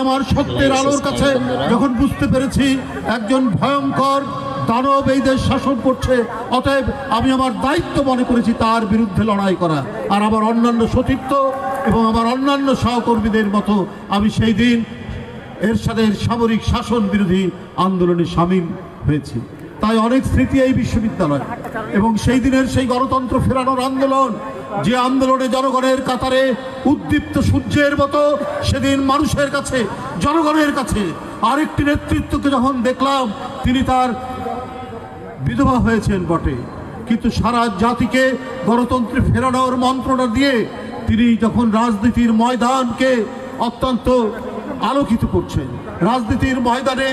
আমার সত্যের আলোর কাছে যখন বুঝতে পেরেছি একজন ভয়ঙ্কর দানব এই দেশ শাসন করছে, অতএব আমি আমার দায়িত্ব মনে করেছি তার বিরুদ্ধে লড়াই করা। আর আমার অন্যান্য সতীর্থ এবং আমার অন্যান্য সহকর্মীদের মতো আমি সেই দিন এরশাদের সামরিক শাসন বিরোধী আন্দোলনে সামিল হয়েছি। তাই অনেক স্মৃতি এই বিশ্ববিদ্যালয় এবং সেই দিনের সেই গণতন্ত্র ফেরানোর আন্দোলন, যে আন্দোলনে জনগণের কাতারে উদ্দীপ্ত সূর্যের মতো সেদিন মানুষের কাছে, জনগণের কাছে আরেকটি নেতৃত্বকে যখন দেখলাম, তিনি তার বিধবা হয়েছেন বটে, কিন্তু সারা জাতিকে গণতন্ত্রে ফেরানোর মন্ত্রণা দিয়ে তিনি যখন রাজনীতির ময়দানকে অত্যন্ত আলোকিত করছেন, রাজনীতির ময়দানে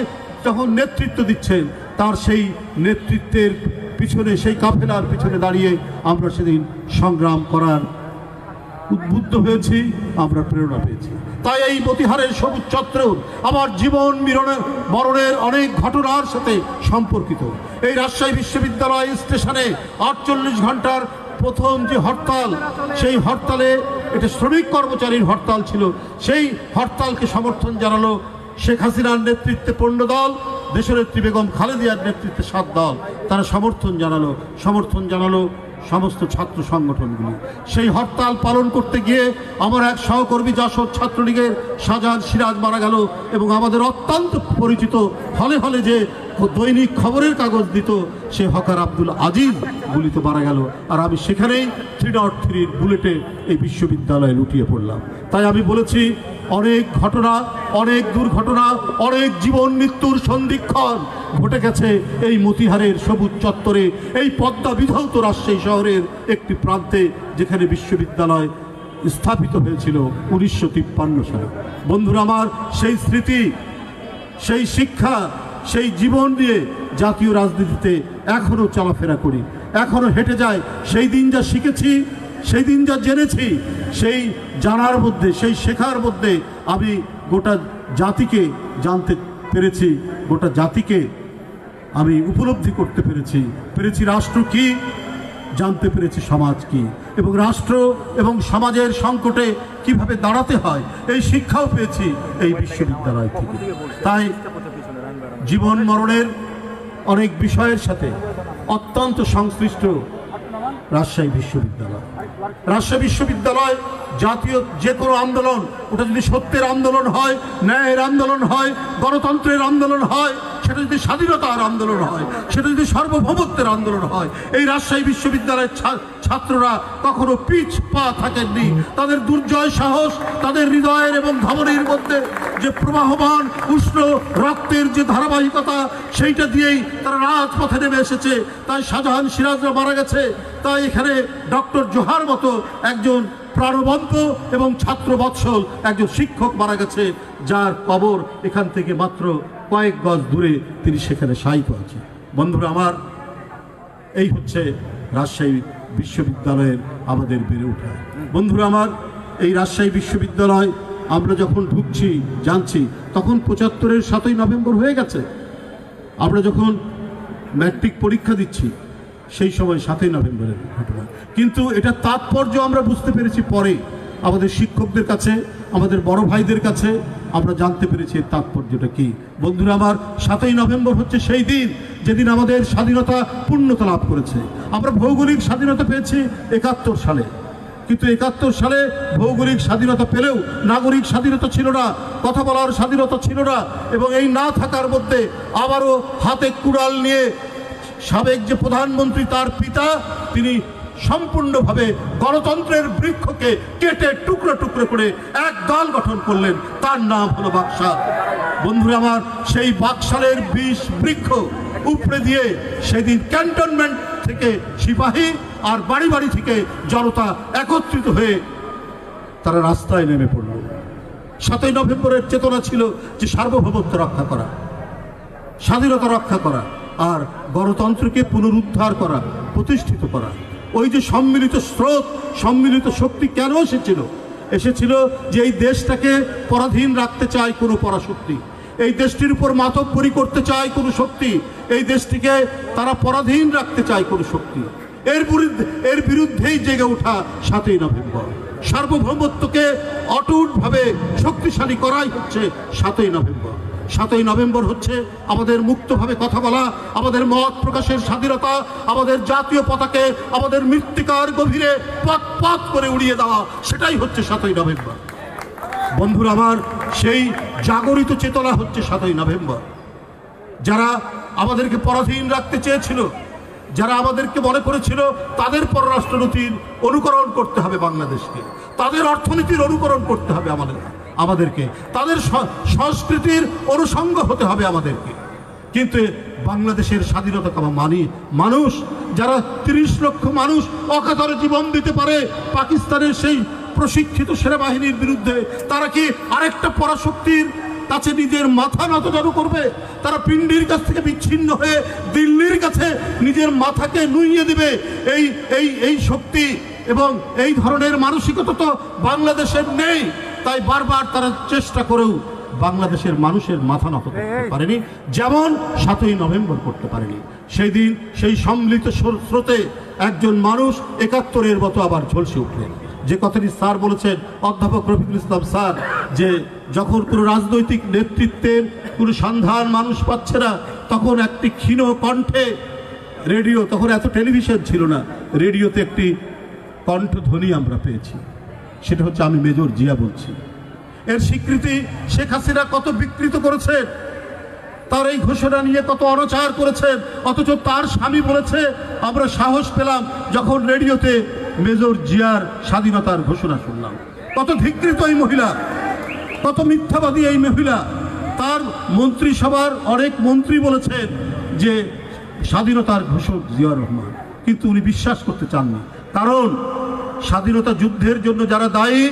যখন নেতৃত্ব দিচ্ছেন, তার সেই নেতৃত্বের পিছনে, সেই কাফেলার পিছনে দাঁড়িয়ে আমরা সেদিন সংগ্রাম করার উদ্বুদ্ধ হয়েছি, আমরা প্রেরণা পেয়েছি। তাই এই মতিহারের সবুজ চত্র আমার জীবন মরণের অনেক ঘটনার সাথে সম্পর্কিত। এই রাজশাহী বিশ্ববিদ্যালয় স্টেশনে 48 ঘন্টার প্রথম যে হরতাল, সেই হরতালে এটা শ্রমিক কর্মচারীর হরতাল ছিল, সেই হরতালকে সমর্থন জানালো শেখ হাসিনার নেতৃত্বে 15 দল, দেশনেত্রী বেগম খালেদিয়ার নেতৃত্বে 7 দল। তারা সমর্থন জানালো সমস্ত ছাত্র সংগঠনগুলি। সেই হরতাল পালন করতে গিয়ে আমার এক সহকর্মী যশোর ছাত্রলীগের শাহজাহান সিরাজ মারা গেল, এবং আমাদের অত্যন্ত পরিচিত হলে হলে যে দৈনিক খবরের কাগজ দিত সে হকার আব্দুল আজিজ গুলিতে মারা গেল। আর আমি সেখানেই 303 বুলেটে এই বিশ্ববিদ্যালয়ে লুটিয়ে পড়লাম। তাই আমি বলেছি, অনেক ঘটনা, অনেক দুর্ঘটনা, অনেক জীবন মৃত্যুর সন্ধিক্ষণ ঘটে গেছে এই মতিহারের সবুজ চত্বরে, এই পদ্মা বিধৌত রাজশাহী শহরের একটি প্রান্তে, যেখানে বিশ্ববিদ্যালয় স্থাপিত হয়েছিল 1953 সালে। বন্ধুরা আমার, সেই স্মৃতি, সেই শিক্ষা, সেই জীবন নিয়ে জাতীয় রাজনীতিতে এখনও চলাফেরা করি, এখনও হেঁটে যাই। সেই দিন যা শিখেছি, সেই দিন যা জেনেছি, সেই জানার মধ্যে, সেই শেখার মধ্যে আমি গোটা জাতিকে জানতে পেরেছি, গোটা জাতিকে আমি উপলব্ধি করতে পেরেছি রাষ্ট্র কি, জানতে পেরেছি সমাজ কি, এবং রাষ্ট্র এবং সমাজের সংকটে কিভাবে দাঁড়াতে হয় এই শিক্ষাও পেয়েছি এই বিশ্ববিদ্যালয় থেকে। তাই জীবন মরণের অনেক বিষয়ের সাথে অত্যন্ত সংশ্লিষ্ট রাজশাহী বিশ্ববিদ্যালয়। রাজশাহী বিশ্ববিদ্যালয় জাতীয় যে কোনো আন্দোলন, ওটা যদি সত্যের আন্দোলন হয়, ন্যায়ের আন্দোলন হয়, গণতন্ত্রের আন্দোলন হয়, সেটা যদি স্বাধীনতার আন্দোলন হয়, সেটা যদি সার্বভৌমত্বের আন্দোলন হয়, এই রাজশাহী বিশ্ববিদ্যালয়ের ছাত্ররা কখনো পিছ পা থাকেননি। তাদের দুর্জয় সাহস, তাদের হৃদয়ের এবং ধমনীর মধ্যে যে প্রবাহমান উষ্ণ রক্তের যে ধারাবাহিকতা, সেইটা দিয়েই তারা রাজপথে নেমে এসেছে। তাই শাহজাহান সিরাজরা মারা গেছে, তাই এখানে ডক্টর জোহার মতো একজন প্রাণবন্ত এবং ছাত্র বৎসল একজন শিক্ষক মারা গেছে, যার কবর এখান থেকে মাত্র কয়েক গজ দূরে, তিনি সেখানে শায়িত আছে। বন্ধুরা আমার, এই হচ্ছে রাজশাহী বিশ্ববিদ্যালয়ের আমাদের বেড়ে ওঠা। বন্ধুরা আমার, এই রাজশাহী বিশ্ববিদ্যালয় আমরা যখন ঢুকছি, জানছি, তখন 75-এর 7ই নভেম্বর হয়ে গেছে। আমরা যখন ম্যাট্রিক পরীক্ষা দিচ্ছি সেই সময় 7ই নভেম্বরের ঘটনা, কিন্তু এটা তাৎপর্য আমরা বুঝতে পেরেছি পরে। আমাদের শিক্ষকদের কাছে, আমাদের বড় ভাইদের কাছে আমরা জানতে পেরেছি এর তাৎপর্যটা কি। বন্ধুরা আমার, 7ই নভেম্বর হচ্ছে সেই দিন যেদিন আমাদের স্বাধীনতা পূর্ণতা লাভ করেছে। আমরা ভৌগোলিক স্বাধীনতা পেয়েছি 71 সালে, কিন্তু 71 সালে ভৌগোলিক স্বাধীনতা পেলেও নাগরিক স্বাধীনতা ছিল না, কথা বলার স্বাধীনতা ছিল না। এবং এই না থাকার মধ্যে আবারও হাতে কুড়াল নিয়ে সাবেক যে প্রধানমন্ত্রী, তার পিতা, তিনি সম্পূর্ণভাবে গণতন্ত্রের বৃক্ষকে কেটে টুকরো টুকরো করে এক দল গঠন করলেন, তার নাম হলো বাকশাল। বন্ধুরা আমার, সেই বাকশালের 20 বৃক্ষ উপড়ে দিয়ে সেদিন ক্যান্টনমেন্ট থেকে সিপাহী আর বাড়ি বাড়ি থেকে জনতা একত্রিত হয়ে তারা রাস্তায় নেমে পড়ল। 7ই নভেম্বরের চেতনা ছিল যে সার্বভৌমত্ব রক্ষা করা, স্বাধীনতা রক্ষা করা, আর গণতন্ত্রকে পুনরুদ্ধার করা, প্রতিষ্ঠিত করা। ওই যে সম্মিলিত স্রোত, সম্মিলিত শক্তি কেন এসেছিল যে এই দেশটাকে পরাধীন রাখতে চায় কোনো পরাশক্তি, এই দেশটির উপর মাতব্বরি করতে চায় কোনো শক্তি, এই দেশটিকে তারা পরাধীন রাখতে চায় কোনো শক্তি। এর বিরুদ্ধেই জেগে ওঠা 7ই নভেম্বর। সার্বভৌমত্বকে অটুটভাবে শক্তিশালী করাই হচ্ছে 7ই নভেম্বর। 7ই নভেম্বর হচ্ছে আমাদের মুক্তভাবে কথা বলা, আমাদের মত প্রকাশের স্বাধীনতা, আমাদের জাতীয় পতাকে আমাদের মৃত্তিকার গভীরে পাত পাত করে উড়িয়ে দেওয়া, সেটাই হচ্ছে 7ই নভেম্বর। বন্ধুরা আমার, সেই জাগরিত চেতনা হচ্ছে 7ই নভেম্বর। যারা আমাদেরকে পরাধীন রাখতে চেয়েছিল, যারা আমাদেরকে মনে করেছিল তাদের পররাষ্ট্রনীতির অনুকরণ করতে হবে বাংলাদেশকে, তাদের অর্থনীতির অনুকরণ করতে হবে আমাদেরকে, তাদের সংস্কৃতির অনুষঙ্গ হতে হবে আমাদেরকে। কিন্তু বাংলাদেশের স্বাধীনতা মানি মানুষ, যারা 30 লক্ষ মানুষ অকাতরে জীবন দিতে পারে পাকিস্তানের সেই প্রশিক্ষিত সেনাবাহিনীর বিরুদ্ধে, তারা কি আরেকটা পরাশক্তির কাছে নিজের মাথা নত করবে? তারা পিণ্ডির কাছ থেকে বিচ্ছিন্ন হয়ে দিল্লির কাছে নিজের মাথাকে নুইয়ে দিবে? এই শক্তি এবং এই ধরনের মানসিকতা তো বাংলাদেশের নেই। তাই বারবার তারা চেষ্টা করেও বাংলাদেশের মানুষের মাথা নত করতে পারেনি, যেমন 7ই নভেম্বর করতে পারেনি। সেই দিন সেই সম্মিলিত স্রোতে একজন মানুষ 71-এর মতো আবার ঝলসে উঠলেন। যে কথাটি স্যার বলেছেন, অধ্যাপক রফিকুল ইসলাম স্যার, যে যখন কোনো রাজনৈতিক নেতৃত্বের কোনো সন্ধান মানুষ পাচ্ছে না, তখন একটি ক্ষীণ কণ্ঠে রেডিও, তখন এত টেলিভিশন ছিল না, রেডিওতে একটি কণ্ঠধ্বনি আমরা পেয়েছি, সেটা হচ্ছে আমি মেজর জিয়া বলছি। এর স্বীকৃতি শেখ হাসিনা কত বিকৃত করেছেন, তার এই ঘোষণা নিয়ে কত অনাচার করেছেন, অথচ তার স্বামী বলেছে আমরা সাহস পেলাম যখন রেডিওতে মেজর জিয়ার স্বাধীনতার ঘোষণা শুনলাম। কত ধিকৃত এই মহিলা, কত মিথ্যাবাদী এই মহিলা। তার মন্ত্রিসভার অনেক মন্ত্রী বলেছেন যে স্বাধীনতার ঘোষক জিয়া রহমান, কিন্তু উনি বিশ্বাস করতে চাননি। কারণ স্বাধীনতা যুদ্ধের জন্য যারা দায়ী,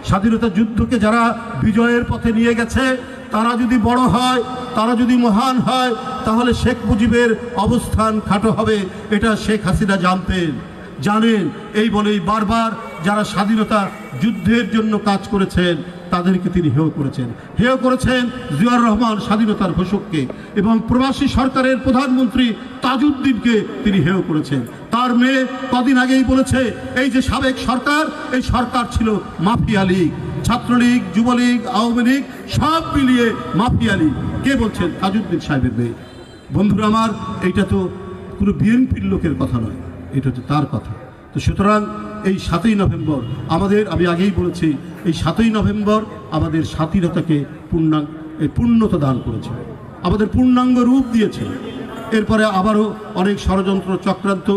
স্বাধীনতা যুদ্ধকে যারা বিজয়ের পথে নিয়ে গেছে, তারা যদি বড় হয়, তারা যদি মহান হয়, তাহলে শেখ মুজিবের অবস্থান খাটো হবে। এটা শেখ হাসিনা জানেন। এই বলেই বারবার যারা স্বাধীনতা যুদ্ধের জন্য কাজ করেছেন তাদেরকে তিনি হেয় করেছেন জিয়াউর রহমান স্বাধীনতার ঘোষককে, এবং প্রবাসী সরকারের প্রধানমন্ত্রী তাজউদ্দিনকে তিনি হেয় করেছেন। তার মেয়ে কদিন আগেই বলেছে এই যে সাবেক সরকার, এই সরকার ছিল মাফিয়া লীগ, ছাত্রলীগ, যুবলীগ, আওয়ামী লীগ সব মিলিয়ে মাফিয়া লীগ। কে বলছেন? তাজউদ্দিন সাহেবের মেয়ে। বন্ধুরা আমার, এইটা তো কোনো বিএনপির লোকের কথা নয়, এটা হচ্ছে তার কথা। তো সুতরাং এই 7ই নভেম্বর আমাদের, আমি আগেই বলেছি, এই 7ই নভেম্বর আমাদের স্বাধীনতাকে পূর্ণতা দান করেছে, আমাদের পূর্ণাঙ্গ রূপ দিয়েছে। এরপরে আবারও অনেক ষড়যন্ত্র চক্রান্ত,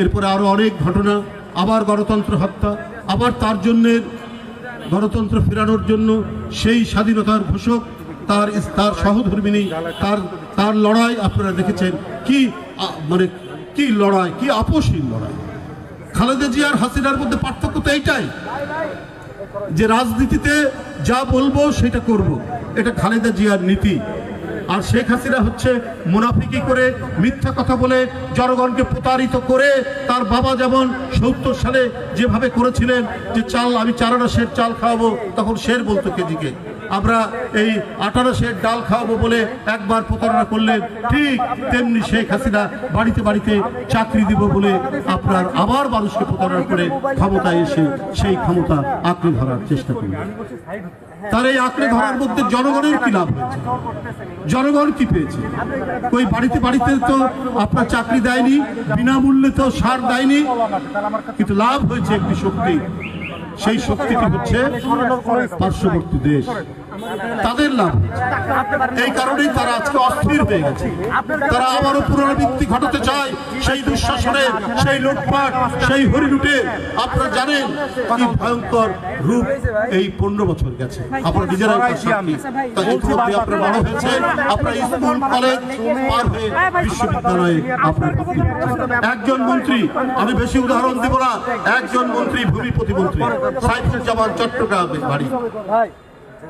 এরপরে আরও অনেক ঘটনা, আবার গণতন্ত্র হত্যা, আবার তার জন্যে গণতন্ত্র ফেরানোর জন্য সেই স্বাধীনতার ঘোষক তার সহধর্মিনী, তার লড়াই আপনারা দেখেছেন। কি লড়াই, কি আপসহীন লড়াই। খালেদা জিয়ার হাসিনার মধ্যে পার্থক্য তো এইটাই যে রাজনীতিতে যা বলবো সেটা করব, এটা খালেদা জিয়ার নীতি। আর শেখ হাসিনা হচ্ছে মুনাফিকি করে, মিথ্যা কথা বলে, জনগণকে প্রতারিত করে। তার বাবা যেমন 70 সালে যেভাবে করেছিলেন যে আমি 4 আনা সের চাল খাওয়াবো, তখন শের বলতো কেজিকে, আমরা এই 8 আনা সের ডাল খাওয়াবো বলে একবার প্রতারণা করলেন। ঠিক তেমনি শেখ হাসিনা বাড়িতে বাড়িতে চাকরি দিব বলে আপনার আবার মানুষকে প্রতারণা করে ক্ষমতায় এসে সেই ক্ষমতা আঁকড়ে ধরার চেষ্টা করলেন। তার এই আঁকড়ে ধরার মধ্যে জনগণের কি লাভ হয়েছে? জনগণ কি পেয়েছে? ওই বাড়িতে বাড়িতে তো আপনার চাকরি দেয়নি, বিনামূল্যে তো সার দেয়নি, কিন্তু লাভ হয়েছে একটি শক্তি। সেই শক্তিটি হচ্ছে পার্শ্ববর্তী দেশ, তাদের লাভ। এই কারণেই তারা আজকে অস্থির হয়ে গেছে। তারা আবারও পুনরাবৃত্তি ঘটাতে চায় সেই দুঃশাসনের, সেই লুটপাট, সেই হরিলুটের। আপনারা জানেন কি ভয়ঙ্কর রূপ এই 15 বছর গেছে, আপনারা নিজেরাই সাক্ষী। ইতিমধ্যে আপনারা বড় হয়েছে, আপনারা স্কুল কলেজ পার হয়ে বিশ্ববিদ্যালয়ে আপনার একজন মন্ত্রী, আমি বেশি উদাহরণ দেব না, একজন মন্ত্রী, ভূমি প্রতিমন্ত্রী সাইফুজ্জামান চট্টগ্রামের বাড়ি,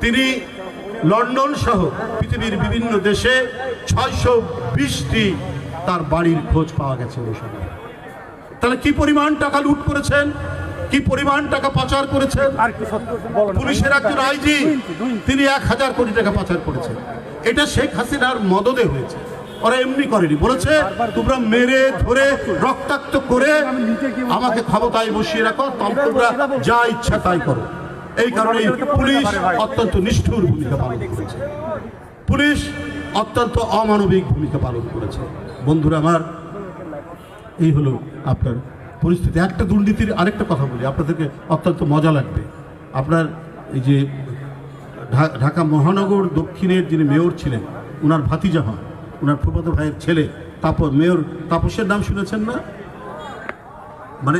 তিনি লন্ডন সহ পৃথিবীর বিভিন্ন দেশে 620টি তার বাড়ির খোঁজ পাওয়া গেছে ওই সময়। তাহলে কি পরিমাণ টাকা লুট করেছেন, কি পরিমাণ টাকা পাচার করেছেন। পুলিশের একজন আইজি তিনি 1000 কোটি টাকা পাচার করেছেন। এটা শেখ হাসিনার মদদে হয়েছে। ওরা এমনি করেনি, বলেছে তোমরা মেরে ধরে রক্তাক্ত করে আমাকে ক্ষমতায় বসিয়ে রাখো, তোমরা যা ইচ্ছা তাই করো। এই কারণে পুলিশ অত্যন্ত নিষ্ঠুর ভূমিকা পালন করেছে, পুলিশ অত্যন্ত অমানবিক ভূমিকা পালন করেছে। বন্ধুরা আমার, এই হলো আপনার পরিস্থিতি। একটা দুর্নীতির আরেকটা কথা বলি, আপনাদেরকে অত্যন্ত মজা লাগবে। আপনার এই যে ঢাকা মহানগর দক্ষিণের যিনি মেয়র ছিলেন, ওনার ভাতিজা হন, ওনার ফুফাতো ভাইয়ের ছেলে তাপস, মেয়র তাপসের নাম শুনেছেন না? মানে